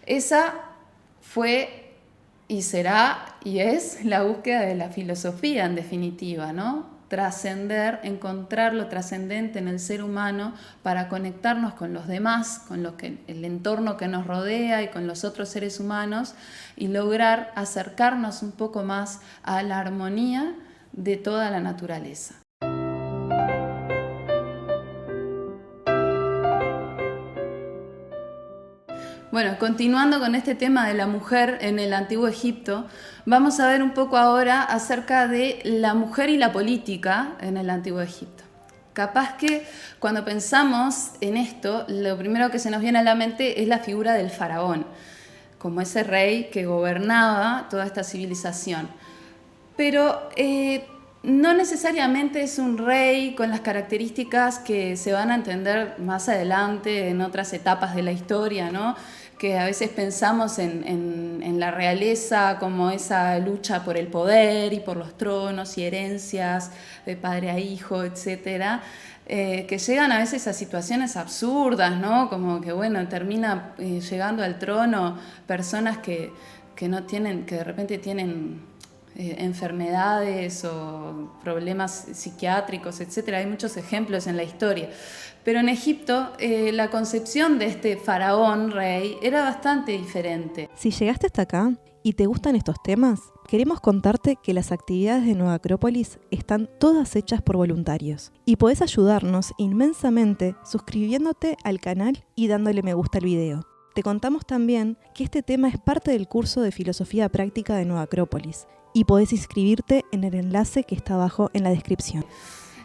Esa fue y será y es la búsqueda de la filosofía, en definitiva, ¿no? Trascender, encontrar lo trascendente en el ser humano para conectarnos con los demás, con el entorno que nos rodea y con los otros seres humanos, y lograr acercarnos un poco más a la armonía de toda la naturaleza. Bueno, continuando con este tema de la mujer en el Antiguo Egipto, vamos a ver un poco ahora acerca de la mujer y la política en el Antiguo Egipto. Capaz que cuando pensamos en esto, lo primero que se nos viene a la mente es la figura del faraón, como ese rey que gobernaba toda esta civilización. Pero no necesariamente es un rey con las características que se van a entender más adelante en otras etapas de la historia, ¿no? Que a veces pensamos en la realeza como esa lucha por el poder y por los tronos y herencias de padre a hijo, etcétera, que llegan a veces a situaciones absurdas, ¿no? Como que, bueno, termina llegando al trono personas que no tienen, que de repente tienen enfermedades o problemas psiquiátricos, etcétera. Hay muchos ejemplos en la historia. Pero en Egipto la concepción de este faraón rey era bastante diferente. Si llegaste hasta acá y te gustan estos temas, queremos contarte que las actividades de Nueva Acrópolis están todas hechas por voluntarios y podés ayudarnos inmensamente suscribiéndote al canal y dándole me gusta al video. Te contamos también que este tema es parte del curso de Filosofía Práctica de Nueva Acrópolis y podés inscribirte en el enlace que está abajo en la descripción.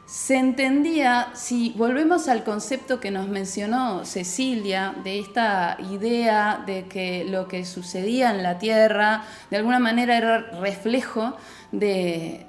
Se entendía, si volvemos al concepto que nos mencionó Cecilia, de esta idea de que lo que sucedía en la Tierra de alguna manera era reflejo de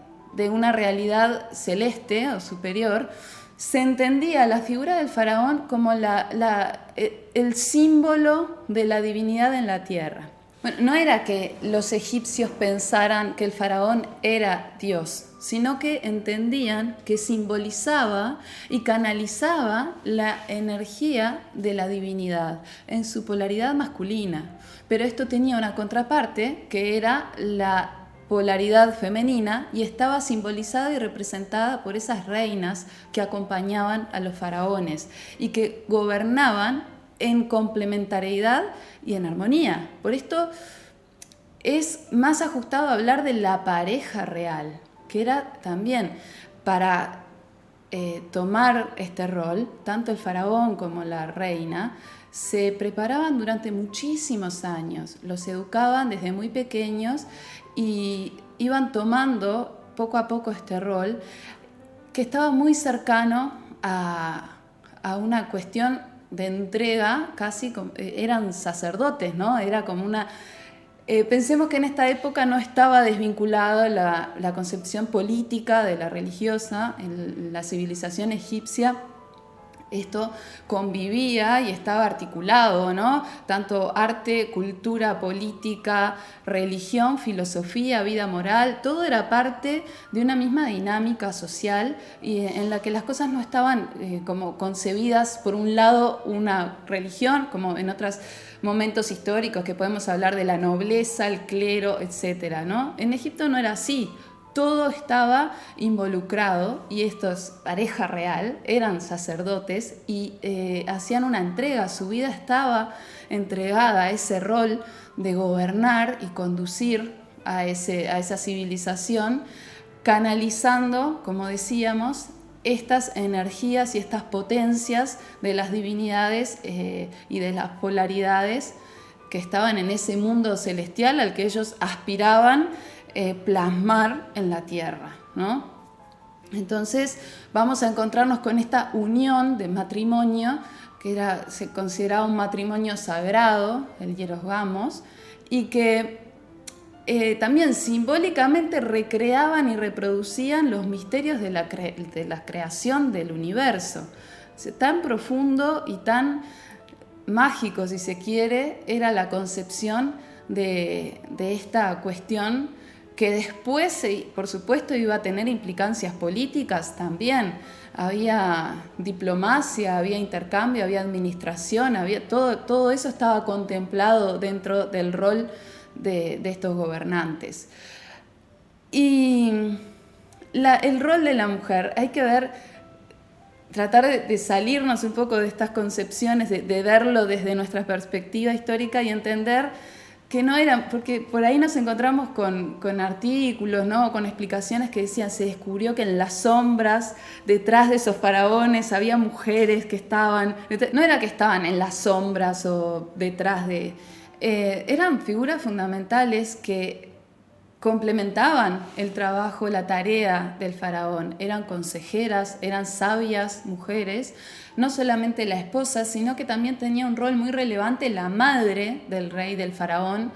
una realidad celeste o superior, se entendía la figura del faraón como el símbolo de la divinidad en la Tierra. Bueno, no era que los egipcios pensaran que el faraón era Dios, sino que entendían que simbolizaba y canalizaba la energía de la divinidad en su polaridad masculina. Pero esto tenía una contraparte que era la polaridad femenina y estaba simbolizada y representada por esas reinas que acompañaban a los faraones y que gobernaban en complementariedad y en armonía. Por esto es más ajustado a hablar de la pareja real, que era también para tomar este rol, tanto el faraón como la reina se preparaban durante muchísimos años, los educaban desde muy pequeños y iban tomando poco a poco este rol que estaba muy cercano a una cuestión de entrega, casi eran sacerdotes, ¿no? Era como una... pensemos que en esta época no estaba desvinculada la concepción política de la religiosa, en la civilización egipcia. Esto convivía y estaba articulado, ¿no? Tanto arte, cultura, política, religión, filosofía, vida moral, todo era parte de una misma dinámica social y en la que las cosas no estaban como concebidas por un lado una religión, como en otros momentos históricos que podemos hablar de la nobleza, el clero, etcétera, ¿no? En Egipto no era así. Todo estaba involucrado y estos, pareja real, eran sacerdotes y hacían una entrega, su vida estaba entregada a ese rol de gobernar y conducir a esa civilización, canalizando, como decíamos, estas energías y estas potencias de las divinidades y de las polaridades que estaban en ese mundo celestial al que ellos aspiraban plasmar en la tierra, ¿no? Entonces vamos a encontrarnos con esta unión de matrimonio que se consideraba un matrimonio sagrado, el hierosgamos, y que también simbólicamente recreaban y reproducían los misterios de la creación del universo. Tan profundo y tan mágico, si se quiere, era la concepción de esta cuestión que después, por supuesto, iba a tener implicancias políticas también, había diplomacia, había intercambio, había administración, había todo eso estaba contemplado dentro del rol de estos gobernantes. Y el rol de la mujer, hay que tratar de salirnos un poco de estas concepciones, de verlo desde nuestra perspectiva histórica y entender que no eran, porque por ahí nos encontramos con artículos, ¿no? Con explicaciones que decían, se descubrió que en las sombras, detrás de esos faraones, había mujeres que estaban, no era que estaban en las sombras o detrás de, eran figuras fundamentales que complementaban el trabajo, la tarea del faraón. Eran consejeras, eran sabias mujeres, no solamente la esposa, sino que también tenía un rol muy relevante la madre del rey, del faraón,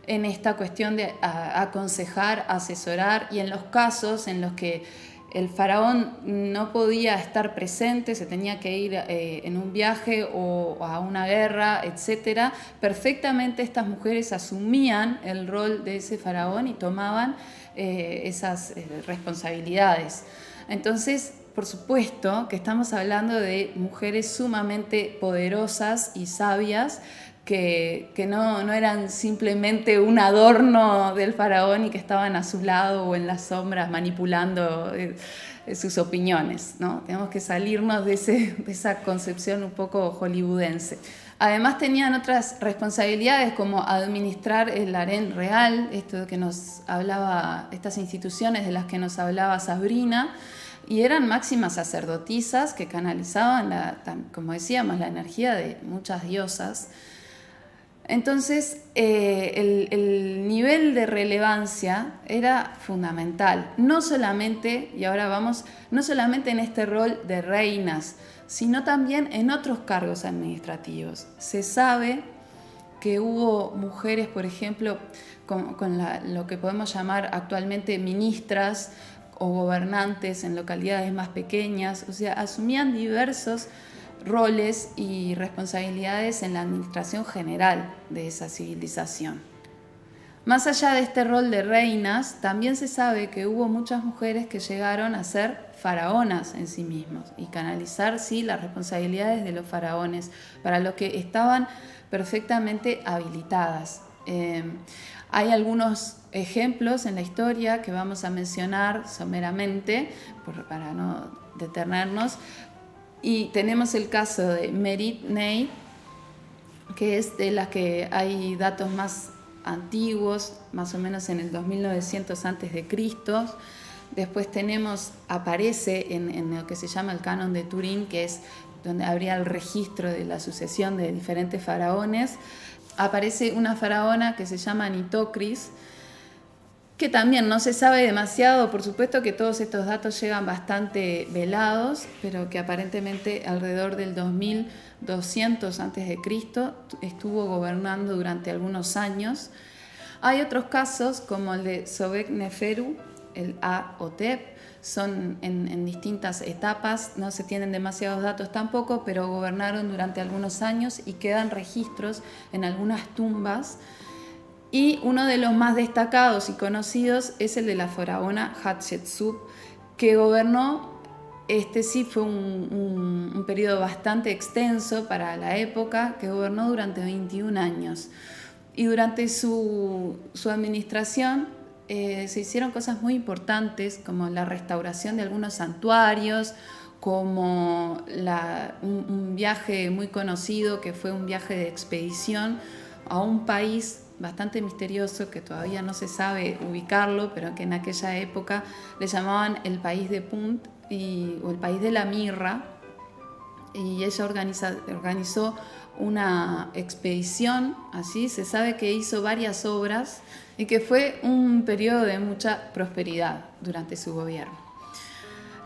en esta cuestión de aconsejar, asesorar, y en los casos en los que el faraón no podía estar presente, se tenía que ir en un viaje o a una guerra, etc. Perfectamente estas mujeres asumían el rol de ese faraón y tomaban esas responsabilidades. Entonces, por supuesto que estamos hablando de mujeres sumamente poderosas y sabias que no eran simplemente un adorno del faraón y que estaban a su lado o en las sombras manipulando sus opiniones, ¿no? Tenemos que salirnos de esa concepción un poco hollywoodense. Además tenían otras responsabilidades como administrar el harén real, esto que nos hablaba, estas instituciones de las que nos hablaba Sabrina, y eran máximas sacerdotisas que canalizaban, como decíamos, la energía de muchas diosas. Entonces, el nivel de relevancia era fundamental, no solamente, y ahora vamos, no solamente en este rol de reinas, sino también en otros cargos administrativos. Se sabe que hubo mujeres, por ejemplo, con lo que podemos llamar actualmente ministras o gobernantes en localidades más pequeñas, o sea, asumían diversos roles y responsabilidades en la administración general de esa civilización. Más allá de este rol de reinas, también se sabe que hubo muchas mujeres que llegaron a ser faraonas en sí mismos y canalizar, sí, las responsabilidades de los faraones, para lo que estaban perfectamente habilitadas. Hay algunos ejemplos en la historia que vamos a mencionar someramente para no detenernos. Y tenemos el caso de Merit Ney, que es de las que hay datos más antiguos, más o menos en el 2900 a.C. Después aparece en lo que se llama el Canon de Turín, que es donde habría el registro de la sucesión de diferentes faraones. Aparece una faraona que se llama Nitocris, que también no se sabe demasiado, por supuesto que todos estos datos llegan bastante velados, pero que aparentemente alrededor del 2200 a.C. estuvo gobernando durante algunos años. Hay otros casos como el de Sobek-Neferu, el A-Hotep, son en distintas etapas, no se tienen demasiados datos tampoco, pero gobernaron durante algunos años y quedan registros en algunas tumbas. Y uno de los más destacados y conocidos es el de la faraona Hatshepsut, que gobernó, sí fue un periodo bastante extenso para la época, que gobernó durante 21 años. Y durante su administración se hicieron cosas muy importantes, como la restauración de algunos santuarios, como un viaje muy conocido, que fue un viaje de expedición a un país bastante misterioso que todavía no se sabe ubicarlo, pero que en aquella época le llamaban el país de Punt o el país de la mirra, y ella organizó una expedición. Así se sabe que hizo varias obras y que fue un periodo de mucha prosperidad durante su gobierno.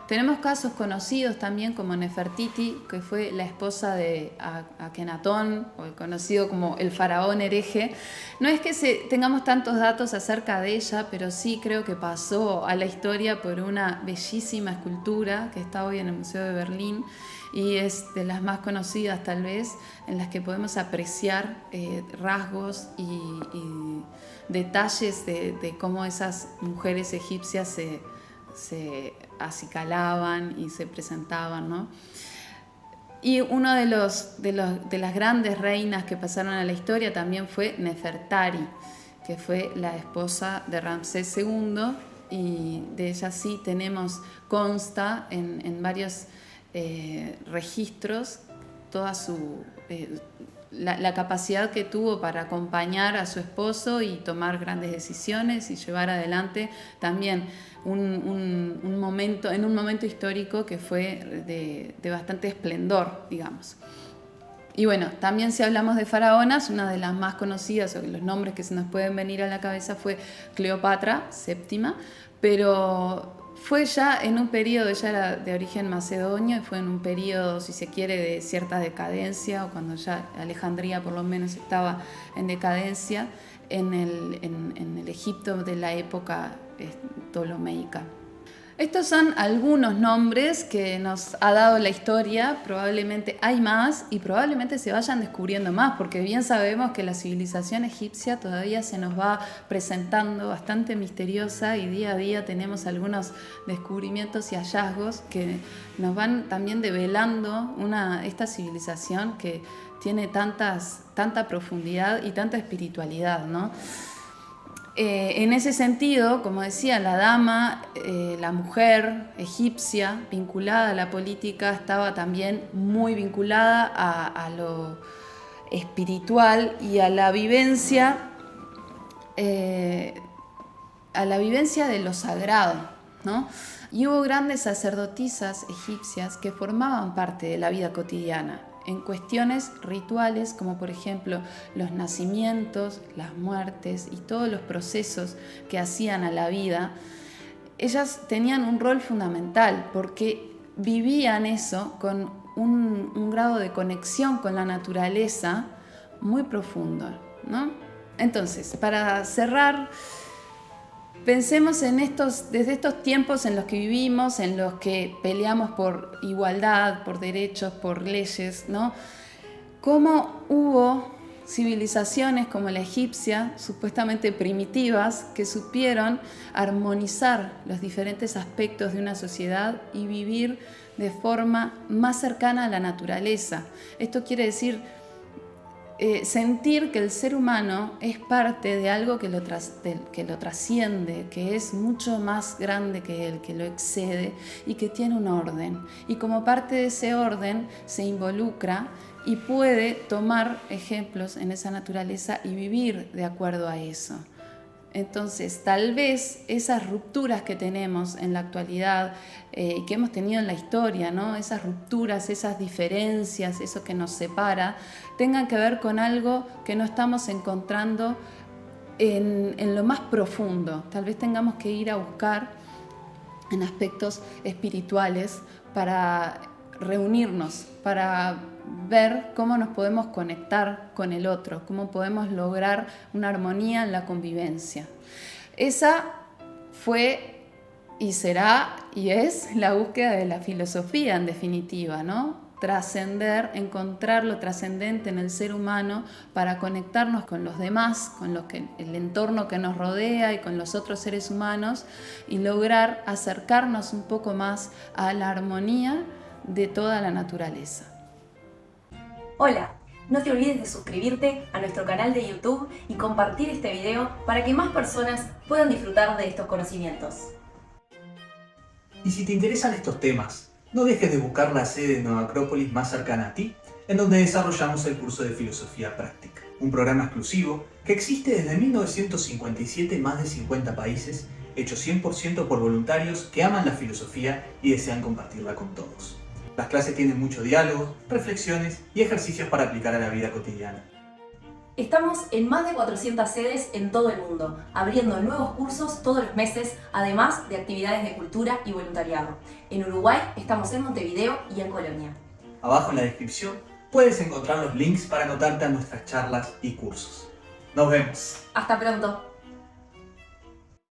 Tenemos casos conocidos también como Nefertiti, que fue la esposa de Akenatón, o conocido como el faraón hereje. No es que tengamos tantos datos acerca de ella, pero sí creo que pasó a la historia por una bellísima escultura que está hoy en el Museo de Berlín y es de las más conocidas tal vez, en las que podemos apreciar rasgos y detalles de cómo esas mujeres egipcias se acicalaban y se presentaban, ¿no? Y uno de las grandes reinas que pasaron a la historia también fue Nefertari, que fue la esposa de Ramsés II, y de ella sí consta en varios registros toda la capacidad que tuvo para acompañar a su esposo y tomar grandes decisiones y llevar adelante también un momento histórico que fue de bastante esplendor, digamos. Y bueno, también si hablamos de faraonas, una de las más conocidas, o los nombres que se nos pueden venir a la cabeza, fue Cleopatra VII, pero fue ya en un periodo, ella era de origen macedonio, y fue en un periodo, si se quiere, de cierta decadencia, o cuando ya Alejandría por lo menos estaba en decadencia, en el Egipto de la época ptolomeica. Estos son algunos nombres que nos ha dado la historia, probablemente hay más y probablemente se vayan descubriendo más, porque bien sabemos que la civilización egipcia todavía se nos va presentando bastante misteriosa y día a día tenemos algunos descubrimientos y hallazgos que nos van también develando esta civilización que tiene tanta profundidad y tanta espiritualidad, ¿no? En ese sentido, como decía, la dama, la mujer egipcia vinculada a la política estaba también muy vinculada a lo espiritual y a la vivencia de lo sagrado, ¿no? Y hubo grandes sacerdotisas egipcias que formaban parte de la vida cotidiana en cuestiones rituales, como por ejemplo los nacimientos, las muertes y todos los procesos que hacían a la vida. Ellas tenían un rol fundamental porque vivían eso con un grado de conexión con la naturaleza muy profundo, ¿no? Entonces, para cerrar, pensemos desde estos tiempos en los que vivimos, en los que peleamos por igualdad, por derechos, por leyes, ¿no? Cómo hubo civilizaciones como la egipcia, supuestamente primitivas, que supieron armonizar los diferentes aspectos de una sociedad y vivir de forma más cercana a la naturaleza. Esto quiere decir sentir que el ser humano es parte de algo que lo trasciende, que es mucho más grande que él, que lo excede y que tiene un orden. Y como parte de ese orden se involucra y puede tomar ejemplos en esa naturaleza y vivir de acuerdo a eso. Entonces, tal vez esas rupturas que tenemos en la actualidad, que hemos tenido en la historia, ¿no? Esas rupturas, esas diferencias, eso que nos separa, tengan que ver con algo que no estamos encontrando en lo más profundo. Tal vez tengamos que ir a buscar en aspectos espirituales para reunirnos, para ver cómo nos podemos conectar con el otro, cómo podemos lograr una armonía en la convivencia. Esa fue y será y es la búsqueda de la filosofía, en definitiva, ¿no? Trascender, encontrar lo trascendente en el ser humano para conectarnos con los demás, con el entorno que nos rodea y con los otros seres humanos y lograr acercarnos un poco más a la armonía de toda la naturaleza. Hola, no te olvides de suscribirte a nuestro canal de YouTube y compartir este video para que más personas puedan disfrutar de estos conocimientos. Y si te interesan estos temas, no dejes de buscar la sede de Nueva Acrópolis más cercana a ti, en donde desarrollamos el curso de Filosofía Práctica, un programa exclusivo que existe desde 1957 en más de 50 países, hecho 100% por voluntarios que aman la filosofía y desean compartirla con todos. Las clases tienen mucho diálogo, reflexiones y ejercicios para aplicar a la vida cotidiana. Estamos en más de 400 sedes en todo el mundo, abriendo nuevos cursos todos los meses, además de actividades de cultura y voluntariado. En Uruguay estamos en Montevideo y en Colonia. Abajo en la descripción puedes encontrar los links para anotarte a nuestras charlas y cursos. ¡Nos vemos! ¡Hasta pronto!